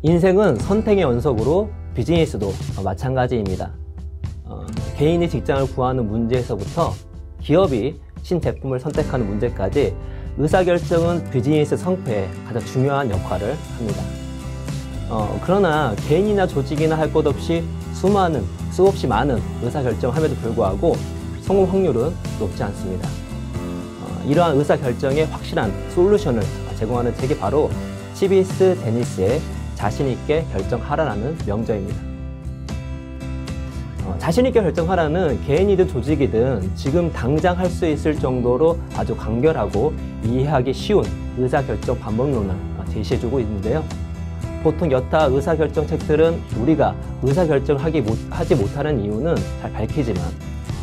인생은 선택의 연속으로 비즈니스도 마찬가지입니다. 개인이 직장을 구하는 문제에서부터 기업이 신제품을 선택하는 문제까지 의사결정은 비즈니스 성패에 가장 중요한 역할을 합니다. 그러나 개인이나 조직이나 할 것 없이 수없이 많은 의사결정함에도 불구하고 성공 확률은 높지 않습니다. 이러한 의사결정에 확실한 솔루션을 제공하는 책이 바로 치비스 데니스의 자신있게 결정하라라는 명저입니다. 자신있게 결정하라는 개인이든 조직이든 지금 당장 할 수 있을 정도로 아주 간결하고 이해하기 쉬운 의사결정 방법론을 제시해주고 있는데요. 보통 여타 의사결정 책들은 우리가 의사결정을 하지 못하는 이유는 잘 밝히지만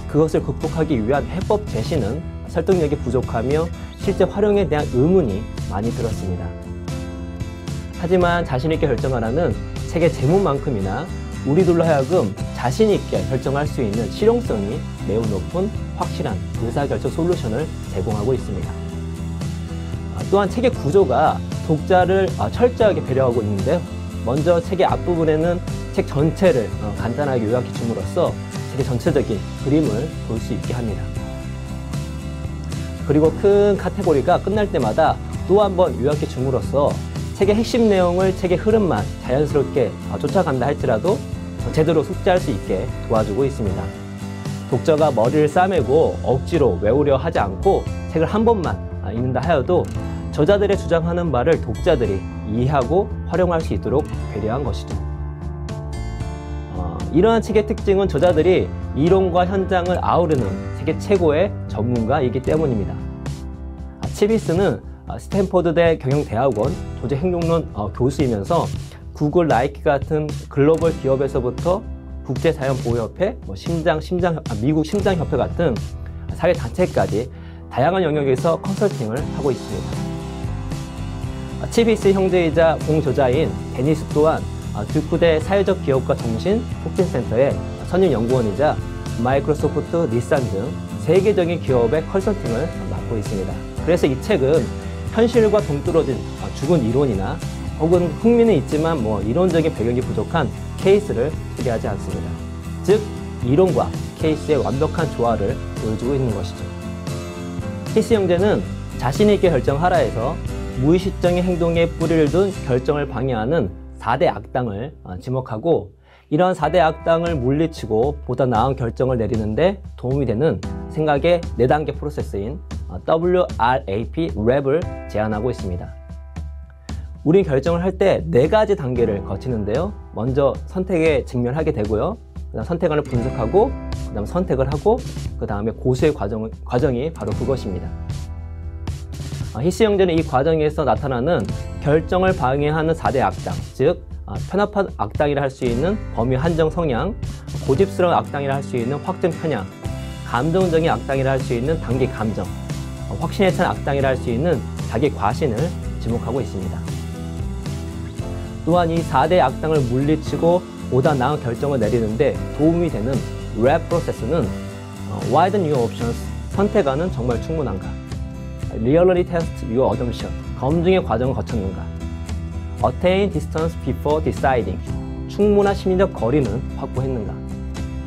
그것을 극복하기 위한 해법 제시는 설득력이 부족하며 실제 활용에 대한 의문이 많이 들었습니다. 하지만 자신있게 결정하라는 책의 제목만큼이나 우리들로 하여금 자신있게 결정할 수 있는 실용성이 매우 높은 확실한 의사결정 솔루션을 제공하고 있습니다. 또한 책의 구조가 독자를 철저하게 배려하고 있는데요. 먼저 책의 앞부분에는 책 전체를 간단하게 요약해 줌으로써 책의 전체적인 그림을 볼 수 있게 합니다. 그리고 큰 카테고리가 끝날 때마다 또 한 번 요약해 줌으로써 책의 핵심 내용을 책의 흐름만 자연스럽게 쫓아간다 할지라도 제대로 숙지할 수 있게 도와주고 있습니다. 독자가 머리를 싸매고 억지로 외우려 하지 않고 책을 한 번만 읽는다 하여도 저자들의 주장하는 말을 독자들이 이해하고 활용할 수 있도록 배려한 것이죠. 이러한 책의 특징은 저자들이 이론과 현장을 아우르는 세계 최고의 전문가이기 때문입니다. 치비스는 스탠퍼드대 경영대학원 조직행동론 교수이면서 구글, 나이키 같은 글로벌 기업에서부터 국제자연보호협회, 미국 심장협회 같은 사회단체까지 다양한 영역에서 컨설팅을 하고 있습니다. 치비스 형제이자 공저자인 데니스 또한 듀크대 사회적 기업가 정신 촉진센터의 선임 연구원이자 마이크로소프트, 닛산 등 세계적인 기업의 컨설팅을 맡고 있습니다. 그래서 이 책은 현실과 동떨어진 죽은 이론이나 혹은 흥미는 있지만 이론적인 배경이 부족한 케이스를 소개하지 않습니다. 즉, 이론과 케이스의 완벽한 조화를 보여주고 있는 것이죠. 히스 형제는 자신있게 결정하라에서 무의식적인 행동에 뿌리를 둔 결정을 방해하는 4대 악당을 지목하고 이런 4대 악당을 물리치고 보다 나은 결정을 내리는데 도움이 되는 생각의 4단계 프로세스인 WRAP, 랩을 제안하고 있습니다. 우린 결정을 할 때 4가지 단계를 거치는데요. 먼저 선택에 직면하게 되고요. 그 다음 선택안을 분석하고 그 다음 선택을 하고 그 다음에 고수의 과정이 바로 그것입니다. 히스 형제는 이 과정에서 나타나는 결정을 방해하는 4대 악당, 즉 편협한 악당이라 할 수 있는 범위 한정 성향, 고집스러운 악당이라 할 수 있는 확증 편향, 감정적인 악당이라 할 수 있는 단기 감정, 확신에 찬 악당이라 할 수 있는 자기 과신을 지목하고 있습니다. 또한 이 4대 악당을 물리치고 보다 나은 결정을 내리는데 도움이 되는 랩 프로세스는 Widen your options, 선택안은 정말 충분한가? Really test your assumption, 검증의 과정을 거쳤는가? Attain distance before deciding, 충분한 심리적 거리는 확보했는가?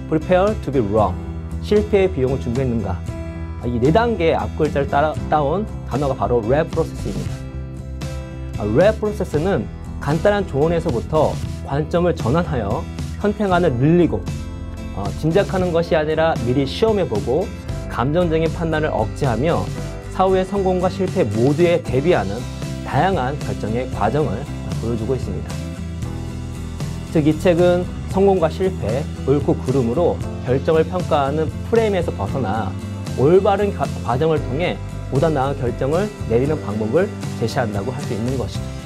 Prepare to be wrong, 실패의 비용을 준비했는가? 이 4단계의 앞글자를 따온 단어가 바로 랩 프로세스입니다. 랩 프로세스는 간단한 조언에서부터 관점을 전환하여 선택안을 늘리고 짐작하는 것이 아니라 미리 시험해보고 감정적인 판단을 억제하며 사후의 성공과 실패 모두에 대비하는 다양한 결정의 과정을 보여주고 있습니다. 즉, 이 책은 성공과 실패, 옳고 그름으로 결정을 평가하는 프레임에서 벗어나 올바른 과정을 통해 보다 나은 결정을 내리는 방법을 제시한다고 할 수 있는 것이죠.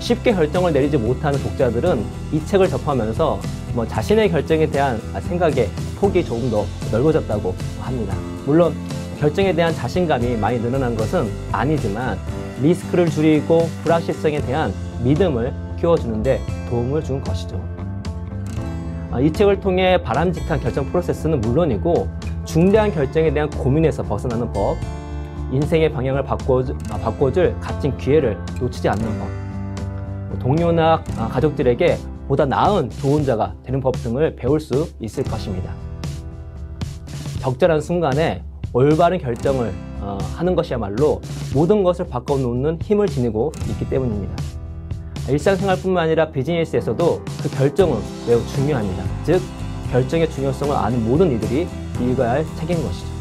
쉽게 결정을 내리지 못하는 독자들은 이 책을 접하면서 자신의 결정에 대한 생각의 폭이 조금 더 넓어졌다고 합니다. 물론 결정에 대한 자신감이 많이 늘어난 것은 아니지만 리스크를 줄이고 불확실성에 대한 믿음을 키워주는 데 도움을 준 것이죠. 이 책을 통해 바람직한 결정 프로세스는 물론이고 중대한 결정에 대한 고민에서 벗어나는 법, 인생의 방향을 바꿔줄 값진 기회를 놓치지 않는 법, 동료나 가족들에게 보다 나은 조언자가 되는 법 등을 배울 수 있을 것입니다. 적절한 순간에 올바른 결정을 하는 것이야말로 모든 것을 바꿔놓는 힘을 지니고 있기 때문입니다. 일상생활뿐만 아니라 비즈니스에서도 그 결정은 매우 중요합니다. 즉, 결정의 중요성을 아는 모든 이들이 이해해야 할 책인 것이죠.